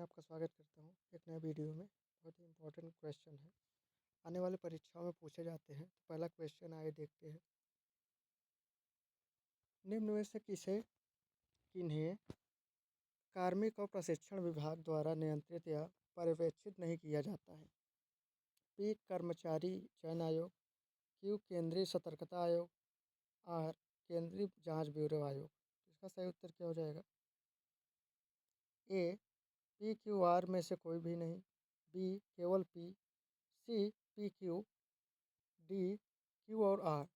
आपका स्वागत करता हूँ एक नए वीडियो में। बहुत ही इम्पोर्टेंट क्वेश्चन है, आने वाली परीक्षाओं में पूछे जाते हैं। तो पहला क्वेश्चन आइए देखते हैं। निम्न में से किन्हें कार्मिक और प्रशिक्षण विभाग द्वारा नियंत्रित या पर्यवेक्षित नहीं किया जाता है? पी. कर्मचारी चयन आयोग, क्यू. केंद्रीय सतर्कता आयोग, आर. केंद्रीय जांच ब्यूरो आयोग। इसका सही उत्तर क्या हो जाएगा? ए. पी क्यू आर में से कोई भी नहीं, बी. केवल P, C. P Q, D. Q और आर।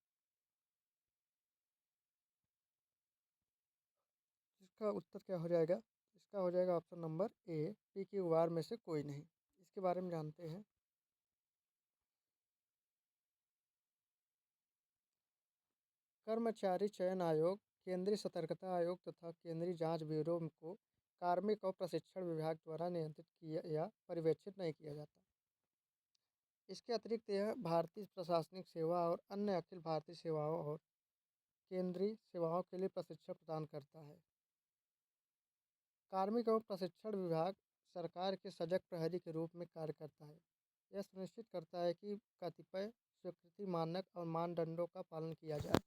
इसका उत्तर क्या हो जाएगा? इसका हो जाएगा option number A, P Q R में से कोई नहीं। इसके बारे में जानते हैं। कर्मचारी चयन आयोग, केंद्रीय सतर्कता आयोग तथा केंद्रीय जांच ब्यूरो को कार्मिक और प्रशिक्षण विभाग द्वारा नियंत्रित किया या पर्यवेक्षित नहीं किया जाता। इसके अतिरिक्त यह भारतीय प्रशासनिक सेवा और अन्य अखिल भारतीय सेवाओं और केंद्रीय सेवाओं के लिए प्रशिक्षण प्रदान करता है। कार्मिक एवं प्रशिक्षण विभाग सरकार के सजग प्रहरी के रूप में कार्य करता है। यह सुनिश्चित करता है कि कतिपय स्वीकृति मानक और मानदंडों का पालन किया जाए।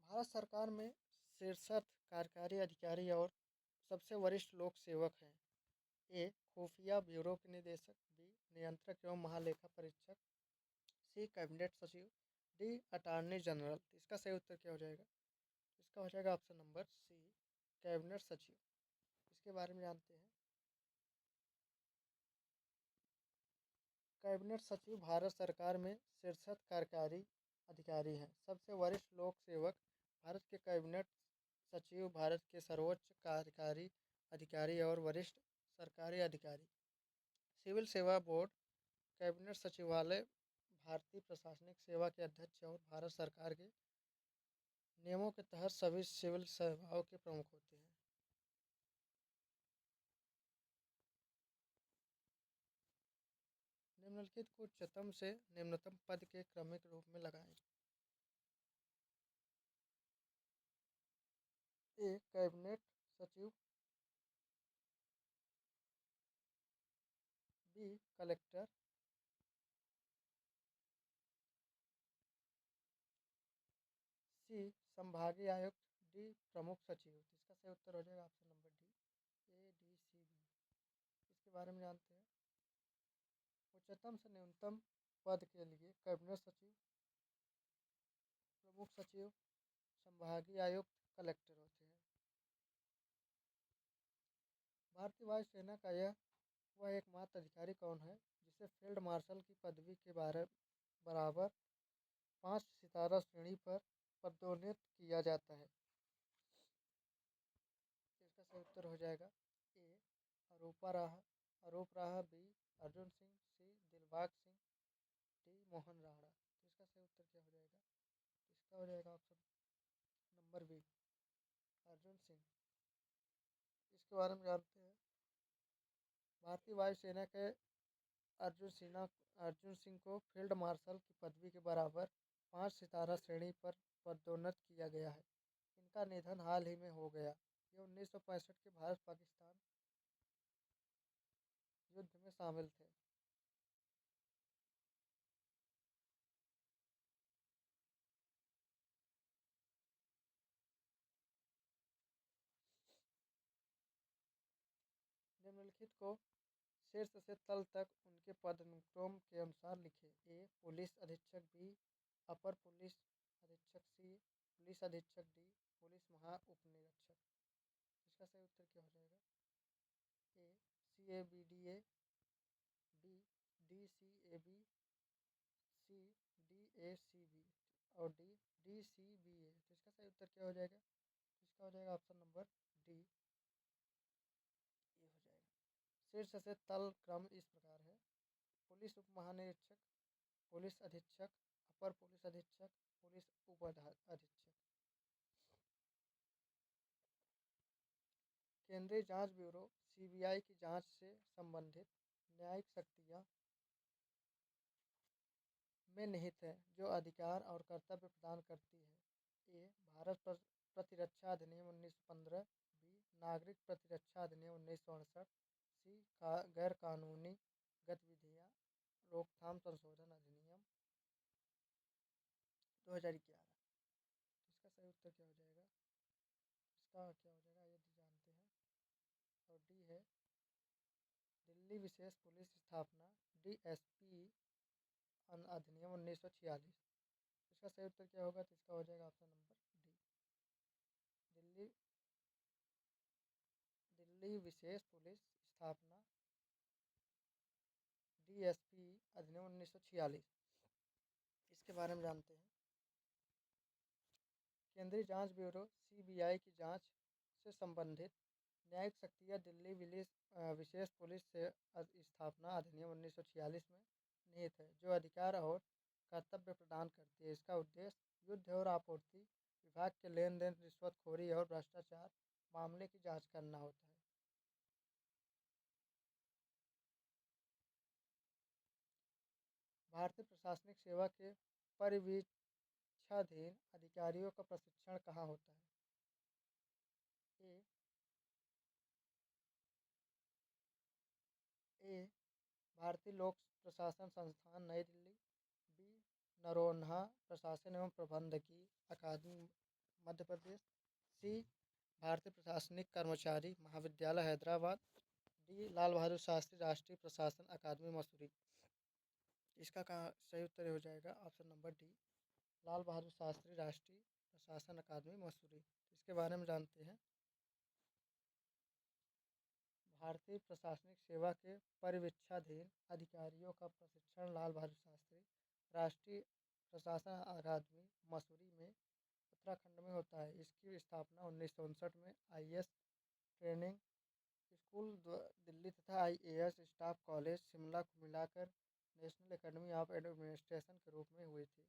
भारत सरकार में शीर्षस्थ कार्यकारी अधिकारी और सबसे वरिष्ठ लोक सेवक हैं। ए. खुफिया ब्यूरो के निदेशक, बी. नियंत्रक एवं महालेखा परीक्षक, सी. कैबिनेट सचिव, डी. Attorney general. तो इसका सही उत्तर क्या हो जाएगा? इसका हो जाएगा ऑप्शन नंबर सी, कैबिनेट सचिव। इसके बारे में जानते हैं। कैबिनेट सचिव भारत सरकार में शीर्षस्थ कार्यकारी अधिकारी हैं। सबसे वरिष्ठ लोक सेवक भारत के कैबिनेट सचिव भारत के सर्वोच्च कार्यकारी अधिकारी और वरिष्ठ सरकारी अधिकारी। सिविल सेवा बोर्ड, कैबिनेट सचिवालय भारतीय प्रशासनिक सेवा के अध्यक्ष और भारत सरकार के नियमों के तहत सभी सिविल सेवाओं के प्रमुख होते हैं। निम्नलिखित को उच्चतम से निम्नतम पद के क्रमिक रूप में लगाएं। ए. कैबिनेट सचिव, बी. कलेक्टर, सी. संभागीय आयुक्त, डी. प्रमुख सचिव। तो इसका सही उत्तर हो जाएगा option number D, A D C B. इसके बारे में जानते हैं। उच्चतम से न्यूनतम पद के लिए कैबिनेट सचिव, प्रमुख सचिव, संभागीय आयुक्त, कलेक्टर होते हैं। भारतीय वायुसेना का वह एकमात्र अधिकारी कौन है जिसे फील्ड मार्शल की पदवी के बराबर 5 सितारा श्रेणी पर पदोन्नत किया जाता है? इसका सही उत्तर हो जाएगा ए. अरूप राहा, बी. अर्जुन सिंह, सी. दिलबाग सिंह, डी. मोहन राणा। तो इसका सही उत्तर क्या हो जाएगा? इसका हो जाएगा option number B, Arjun Singh. इसके बारे में जानते हैं। भारतीय वायुसेना के अर्जुन सिंह को फील्ड मार्शल की पदवी के बराबर 5 सितारा श्रेणी पर पदोन्नत किया गया है। इनका निधन हाल ही में हो गया। ये 1965 के भारत पाकिस्तान युद्ध में शामिल थे। निम्नलिखित को शीर्ष से तल तक उनके पदानुक्रम के अनुसार लिखें। ए. पुलिस अधीक्षक, बी. अपर पुलिस अधीक्षक, सी. पुलिस अधीक्षक, डी. पुलिस महा उपनिरीक्षक। इसका सही उत्तर क्या हो जाएगा? A. CABDA, B. DCAB, C. DACB और डी. DCBA। तो इसका सही उत्तर क्या हो जाएगा? तो इसका हो जाएगा ऑप्शन नंबर डी, ये हो जाएगा। शीर्ष से तल क्रम इस प्रकार है। पुलिस उप महानिरीक्षक, पुलिस अधीक्षक, अपर पुलिस अधीक्षक, पुलिस उप अधीक्षक। केंद्रीय जांच ब्यूरो सीबीआई की जांच से संबंधित न्यायिक शक्तियां में निहित है जो अधिकार और कर्तव्य प्रदान करती है। ए भारत प्रतिरक्षा अधिनियम 1915। बी नागरिक प्रतिरक्षा अधिनियम 1968। सी गैर कानूनी गतिविधियां रोकथाम संशोधन अधिनियम 2011। इसका सही उत्तर क्या हो जाएगा? इसका क्या हो जाएगा यदि जानते हैं तो डी है दिल्ली विशेष पुलिस स्थापना डीएसपी अधिनियम 1946। इसका सही उत्तर क्या होगा? तो इसका हो जाएगा option number D Delhi Delhi विशेष पुलिस स्थापना डीएसपी अधिनियम 1946। इसके बारे में जानते हैं। केंद्रीय जांच ब्यूरो सीबीआई की जांच से संबंधित न्यायिक शक्तियां दिल्ली विशेष पुलिस से स्थापना अधिनियम 1946 में निहित है जो अधिकार और कर्तव्य प्रदान करती है। इसका उद्देश्य युद्ध और आपूर्ति विभाग के लेन देन, रिश्वतखोरी और भ्रष्टाचार मामले की जांच करना होता है। भारतीय प्रशासनिक सेवा के परिवीक्षाधीन अधिकारियों का प्रशिक्षण कहाँ होता है? ए ए भारतीय लोक प्रशासन संस्थान नई दिल्ली। बी नरोन्हा प्रशासन एवं प्रबंधकी अकादमी मध्य प्रदेश। सी भारतीय प्रशासनिक कर्मचारी महाविद्यालय हैदराबाद। डी लाल बहादुर शास्त्री राष्ट्रीय प्रशासन अकादमी मसूरी। इसका सही उत्तर हो जाएगा option number D Lal Bahadur Shastri राष्ट्रीय प्रशासन अकादमी मसूरी। इसके बारे में जानते हैं। भारतीय प्रशासनिक सेवा के परिवीक्षाधीन अधिकारियों का प्रशिक्षण लाल बहादुर शास्त्री राष्ट्रीय प्रशासन अकादमी मसूरी में उत्तराखंड में होता है। इसकी स्थापना 1959 में आईएएस ट्रेनिंग स्कूल दिल्ली तथा आईएएस स्टाफ कॉलेज शिमला को मिलाकर नेशनल एकेडमी ऑफ एडमिनिस्ट्रेशन के रूप में हुई थी।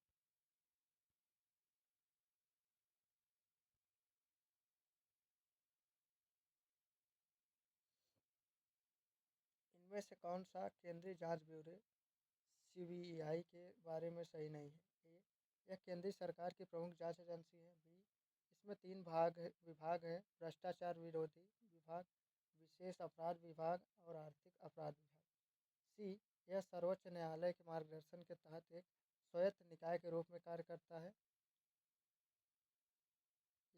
इनमें से कौन सा केंद्रीय जांच ब्यूरो सीबीआई के बारे में सही नहीं है? ए यह केंद्रीय सरकार की प्रमुख जांच एजेंसी है। बी इसमें तीन विभाग है भ्रष्टाचार विरोधी विभाग, विशेष अपराध विभाग और आर्थिक अपराध विभाग। सी यह सर्वोच्च न्यायालय के मार्गदर्शन के तहत एक स्वायत्त निकाय के रूप में कार्य करता है।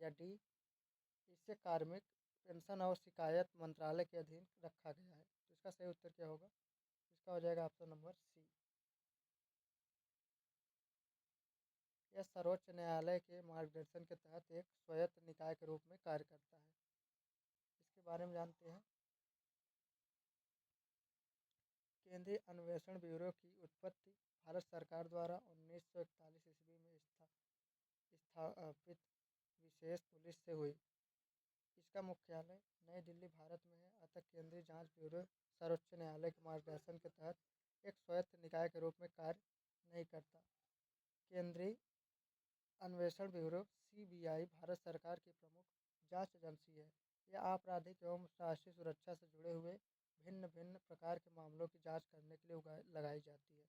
या डी इसे कार्मिक पेंशन और शिकायत मंत्रालय के अधीन रखा गया है। तो इसका सही उत्तर क्या होगा? इसका हो जाएगा ऑप्शन नंबर सी यह सर्वोच्च न्यायालय के मार्गदर्शन के तहत एक स्वायत्त निकाय के रूप में कार्य करता है। इसके बारे में जानते हैं। केंद्रीय अन्वेषण ब्यूरो की उत्पत्ति भारत सरकार द्वारा 1941 ईस्वी में स्थापित विशेष पुलिस से हुई। इसका मुख्यालय नई दिल्ली भारत में है। अतः केंद्रीय जांच ब्यूरो सर्वोच्च न्यायालय के मार्गदर्शन के तहत एक स्वायत्त निकाय के रूप में कार्य नहीं करता। केंद्रीय अन्वेषण ब्यूरो सीबीआई भारत सरकार की प्रमुख जांच एजेंसी है। यह आपराधिक एवं राष्ट्रीय सुरक्षा से जुड़े हुए भिन्न भिन्न प्रकार के मामलों की जांच करने के लिए लगाई जाती है।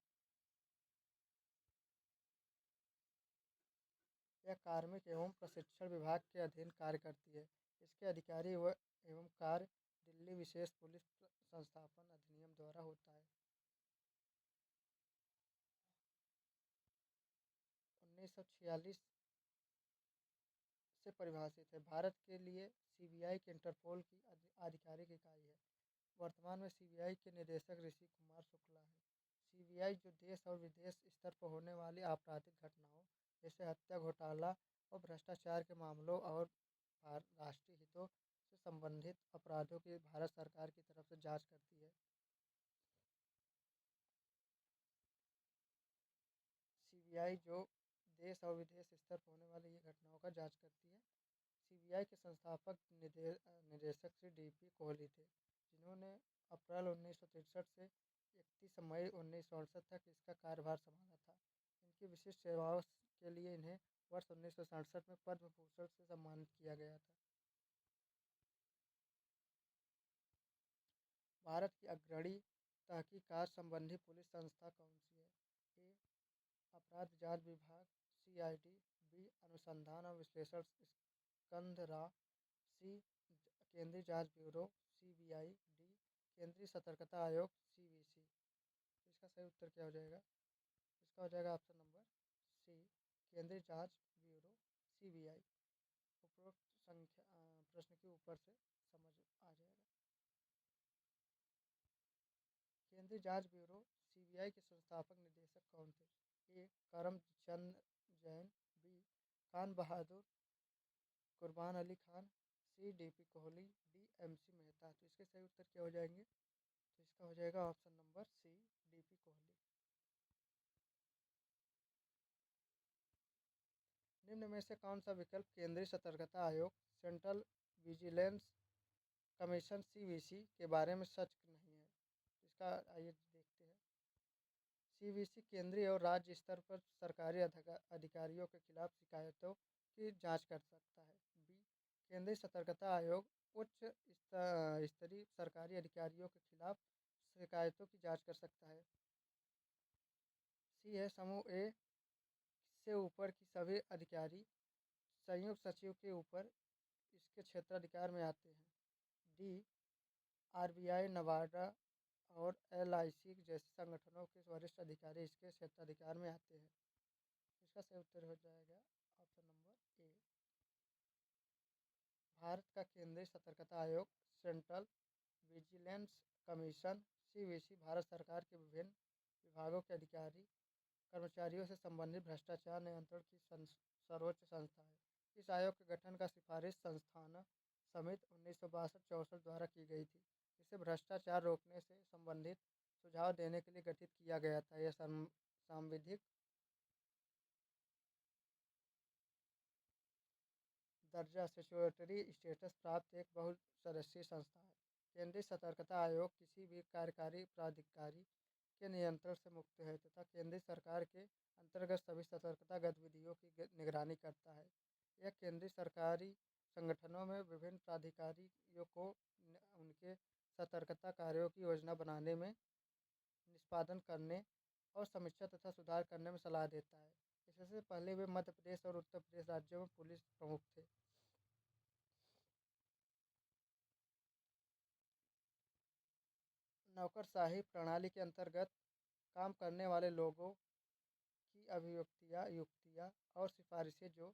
यह कार्मिक एवं प्रशिक्षण विभाग के अधीन कार्य करती है। इसके अधिकारी एवं कार्य दिल्ली विशेष पुलिस संस्थापन अधिनियम द्वारा होता है। 1946 से परिभाषित है। भारत के लिए सीबीआई के इंटरपोल की आधिकारिक इकाई है। वर्तमान में सीबीआई के निदेशक ऋषि कुमार शुक्ला है। सीबीआई जो देश और विदेश स्तर पर होने वाली आपराधिक घटनाओं जैसे हत्या, घोटाला और भ्रष्टाचार के मामलों और राष्ट्रीय हितों से संबंधित अपराधों की भारत सरकार की तरफ से जांच करती है। सीबीआई जो देश और विदेश स्तर पर होने वाली ये घटनाओं का जांच करती है। सीबीआई के संस्थापक निदेशक श्री डीपी कोहली थे, जिन्होंने अप्रैल 1963 से 31 मई 1968 तक इसका कार्यभार संभाला था। इनकी विशिष्ट सेवाओं के लिए इन्हें वर्ष 1967 में पद्म भूषण से सम्मानित किया गया था। भारत की अग्रणी तहकीकात संबंधी पुलिस संस्था कौन सी है? ए अपराध जांच विभाग सीआईडी, बी अनुसंधान और विश्लेषण स्कंधरा, सी केंद्रीय जांच ब्यूरो सीबीआई, डी केंद्रीय सतर्कता आयोग सीवीसी। तो इसका सही उत्तर क्या हो जाएगा? इसका हो जाएगा ऑप्शन नंबर सी केंद्रीय जांच ब्यूरो सीबीआई। उपरोक्त संख्या प्रश्न के ऊपर से समझ आ जाएगा। केंद्रीय जांच ब्यूरो सीबीआई के संस्थापक निदेशक कौन थे? A Karamchand Jain, B Khan Bahadur Qurban Ali Khan, C DP Kohli, D MC Mehta. तो इसके सही उत्तर क्या हो जाएंगे? तो इसका हो जाएगा option number C DP Kohli. निम्न में से कौन सा विकल्प केंद्रीय सतर्कता आयोग सेंट्रल विजिलेंस कमीशन सीवीसी के बारे में सच नहीं है? तो इसका आइए देखते हैं। सीवीसी केंद्रीय और राज्य स्तर पर सरकारी अधिकारियों के खिलाफ शिकायतों की जांच कर सकता है। बी केंद्रीय सतर्कता आयोग उच्च स्तरीय सरकारी अधिकारियों के खिलाफ शिकायतों की जांच कर सकता है। सी है समूह ए से ऊपर की सभी अधिकारी संयुक्त सचिव के ऊपर इसके क्षेत्राधिकार में आते हैं। डी आरबीआई, नवाडा और एलआईसी जैसे संगठनों के वरिष्ठ अधिकारी इसके क्षेत्राधिकार में आते हैं। इसका सही उत्तर हो जाएगा ऑप्शन नंबर ए। भारत का केंद्रीय सतर्कता आयोग central vigilance commission CVC Bharat सरकार के विभिन्न विभागों के अधिकारी कर्मचारियों से संबंधित भ्रष्टाचार नियंत्रण की सर्वोच्च संस्था है। इस आयोग के गठन का सिफारिश संस्थान समिति 1962-64 द्वारा की गई थी। इसे भ्रष्टाचार रोकने से संबंधित सुझाव देने के लिए गठित किया गया था। यह सांविधिक दर्जा स्टैट्यूटरी स्टेटस प्राप्त एक बहुसदस्यीय संस्था है। केंद्रीय सतर्कता आयोग किसी भी कार्यकारी प्राधिकारी के नियंत्रण से मुक्त है तथा केंद्रीय सरकार के अंतर्गत सभी सतर्कता गतिविधियों की निगरानी करता है। यह केंद्रीय सरकारी संगठनों में विभिन्न प्राधिकारियों को उनके सतर्कता कार्यों की योजना बनाने में, निष्पादन करने और समीक्षा तथा सुधार करने में सलाह देता है। इससे पहले वे मध्य प्रदेश और उत्तर प्रदेश राज्यों में पुलिस प्रमुख थे। नौकरशाही प्रणाली के अंतर्गत काम करने वाले लोगों की अभिव्यक्तियाँ, युक्तियाँ और सिफारिशें जो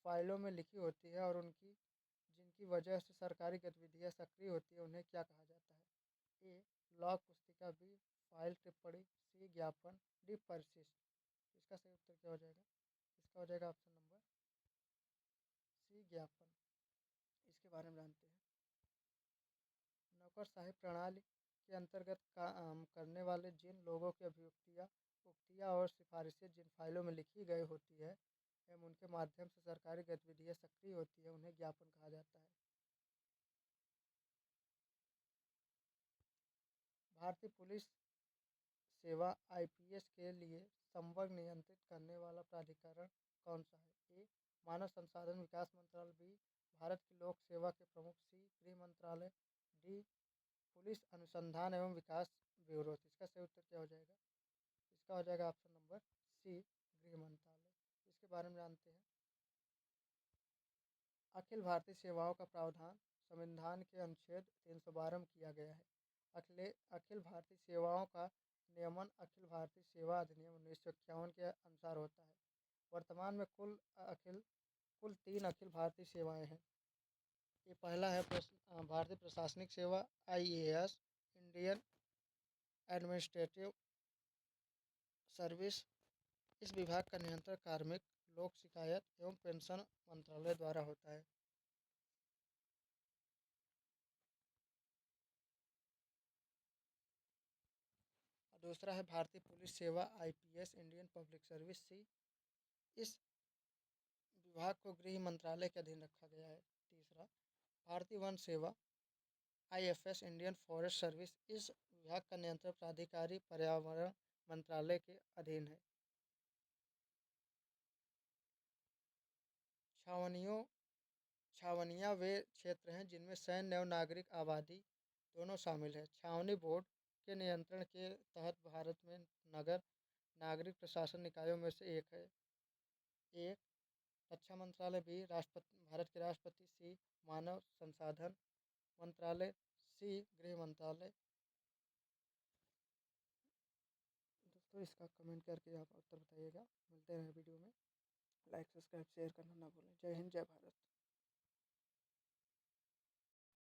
फाइलों में लिखी होती है और उनकी जिनकी वजह से सरकारी गतिविधियाँ सक्रिय होती है, उन्हें क्या कहा जाता है? ए लॉग पुस्तिका, बी फाइल टिप्पणी, सी ज्ञापन, डी परिशिष्ट। इसका सही उत्तर क्या हो जाएगा? इसका हो जाएगा ऑप्शन नंबर सी ज्ञापन। इसके बारे में जानते हैं। नौकरशाही प्रणाली के अंतर्गत काम करने वाले जिन लोगों की अभियुक्तियाँ, उक्तियाँ और सिफारिशें जिन फाइलों में लिखी गई होती है एवं उनके माध्यम से सरकारी गतिविधियाँ सक्रिय होती है, उन्हें ज्ञापन कहा जाता है। भारतीय पुलिस सेवा आईपीएस के लिए संवर्ग नियंत्रित करने वाला प्राधिकरण कौन सा है? ए मानव संसाधन विकास मंत्रालय, बी भारत की लोक सेवा के प्रमुख, सी गृह मंत्रालय, डी पुलिस अनुसंधान एवं विकास ब्यूरो। इसका सही उत्तर क्या हो जाएगा? इसका हो जाएगा ऑप्शन नंबर सी गृह मंत्रालय। इसके बारे में जानते हैं। अखिल भारतीय सेवाओं का प्रावधान संविधान के अनुच्छेद 312 में किया गया है। अखिल भारतीय सेवाओं का नियमन अखिल भारतीय सेवा अधिनियम 1951 के अनुसार होता है। वर्तमान में कुल 3 अखिल भारतीय सेवाएं हैं। ये पहला है भारतीय प्रशासनिक सेवा आईएएस, इंडियन एडमिनिस्ट्रेटिव सर्विस। इस विभाग का नियंत्रण कार्मिक, लोक शिकायत एवं पेंशन मंत्रालय द्वारा होता है। दूसरा है भारतीय पुलिस सेवा IPS, Indian public service C. इस विभाग को गृह मंत्रालय के अधीन रखा गया है। तीसरा भारतीय वन सेवा आईएफएस, इंडियन फॉरेस्ट सर्विस। इस विभाग का नियंत्रण प्राधिकारी पर्यावरण मंत्रालय के अधीन है। छावनियाँ वे क्षेत्र हैं जिनमें सैन्य एवं नागरिक आबादी दोनों शामिल है। छावनी बोर्ड के नियंत्रण के तहत भारत में नगर नागरिक प्रशासन निकायों में से एक है। एक रक्षा मंत्रालय, बी राष्ट्रपति भारत के राष्ट्रपति, सी मानव संसाधन मंत्रालय, सी गृह मंत्रालय। दोस्तों इसका कमेंट करके आप उत्तर बताइएगा। मिलते हैं वीडियो में। लाइक सब्सक्राइब शेयर करना ना भूलें। जय हिंद, जय भारत।